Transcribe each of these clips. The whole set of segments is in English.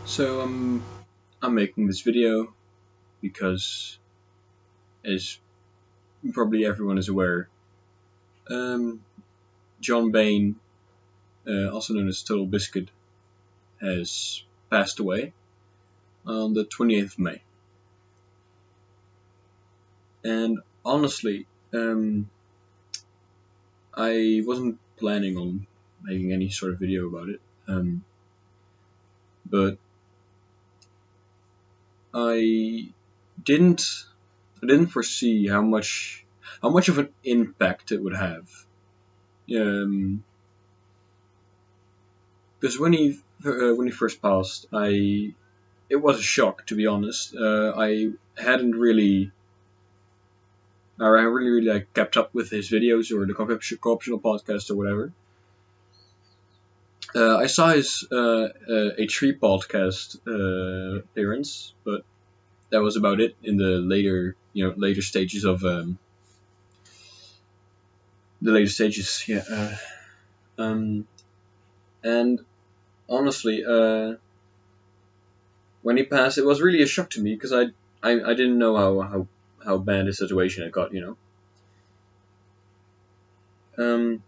So I'm making this video because, as probably everyone is aware, um, John Bain, also known as Totalbiscuit, has passed away on the 28th of May. And honestly, I wasn't planning on making any sort of video about it, but I didn't I didn't foresee how much of an impact it would have. Um, because when he first passed, it was a shock, to be honest. I hadn't really, or I really like kept up with his videos or the co-optional podcast or whatever. I saw his A3 podcast appearance, but that was about it in the later stages of the later stages. Yeah, and honestly, when he passed, it was really a shock to me because I didn't know how bad the situation had got. Um,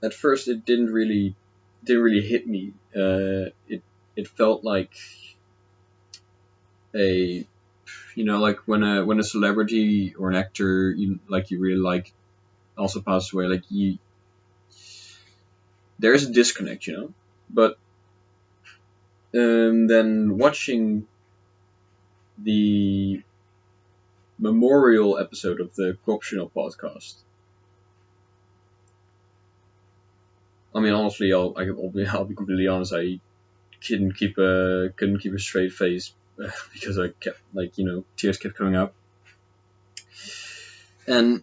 at first, it didn't really hit me. It felt like a like when a celebrity or an actor you really like also passes away, like there's a disconnect, but then watching the memorial episode of the co-optional podcast, I mean, honestly, I'll be completely honest. I couldn't keep a straight face because I kept tears kept coming out, and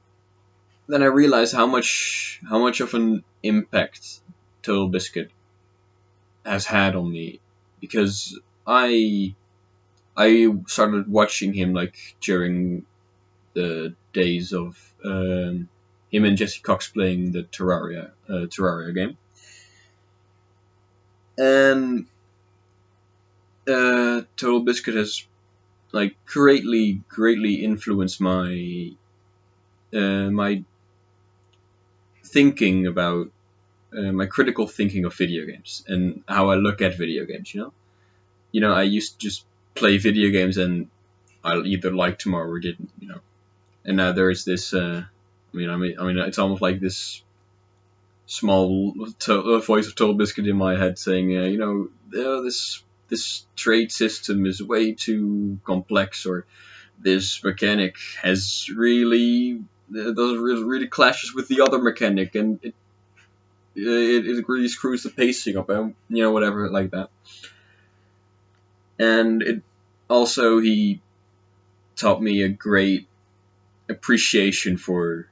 then I realized how much of an impact Totalbiscuit has had on me, because I started watching him like during the days of him and Jesse Cox playing the Terraria game, and Totalbiscuit has like greatly influenced my my thinking about my critical thinking of video games and how I look at video games. I used to just play video games and I either liked them or didn't. And now there is this. It's almost like this small voice of Totalbiscuit in my head saying, this trade system is way too complex, or this mechanic has really doesn't really clashes with the other mechanic, and it really screws the pacing up, and whatever like that. And it also, he taught me a great appreciation for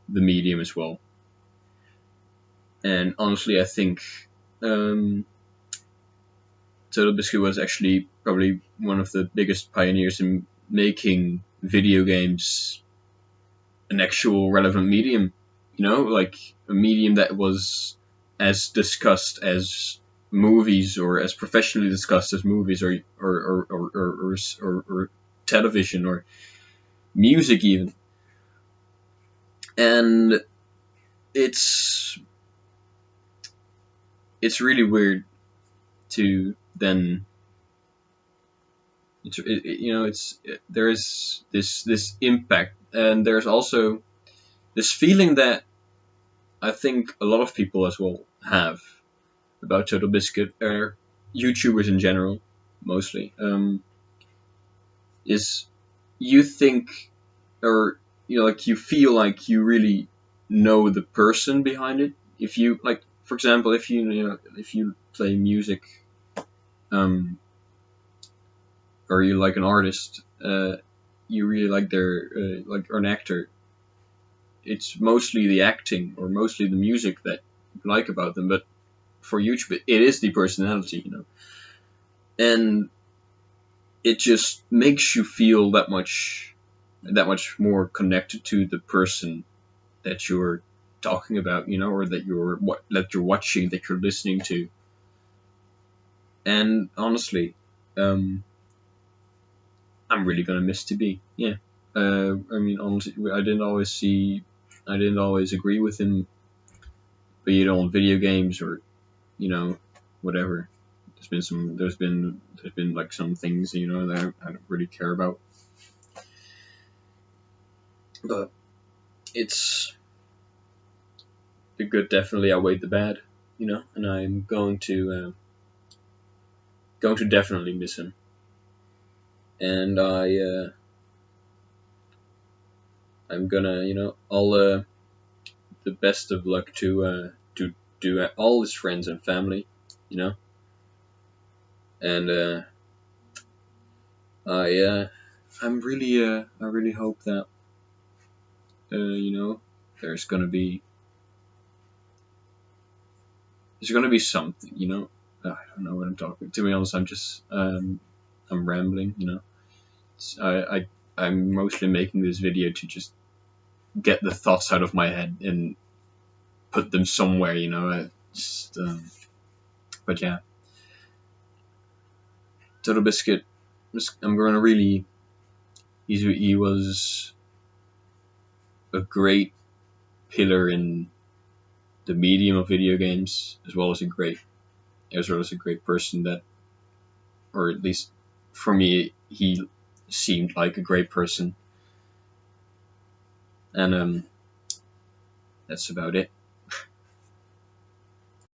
the medium as well. And honestly, I think Totalbiscuit was actually probably one of the biggest pioneers in making video games an actual relevant medium. Like a medium that was as discussed as movies, or as professionally discussed as movies, or television, or music even. And it's really weird to then there is this impact, and there's also this feeling that I think a lot of people as well have about Totalbiscuit, or YouTubers in general, mostly, is you think, or like you feel like you really know the person behind it. If you like, for example, if you play music, or you like an artist, you really like their or an actor, it's mostly the acting or mostly the music that you like about them. But for YouTube, it is the personality, and it just makes you feel that much more connected to the person that you're talking about, or that you're watching, that you're listening to. And honestly, I'm really gonna miss TB. Yeah. I mean, honestly, I didn't always agree with him, be it on video games or whatever. There's been like some things that I don't really care about, but it's the good definitely outweighed the bad, and I'm going to definitely miss him, and I'm gonna all the best of luck to all his friends and family, you know, and I really hope that there's gonna be something, I don't know what I'm talking. To be honest, I'm rambling, I'm mostly making this video to just get the thoughts out of my head and put them somewhere, just but yeah, Totalbiscuit, I'm gonna really he was a great pillar in the medium of video games, as well as a great person that, or at least for me, he seemed like a great person, and that's about it.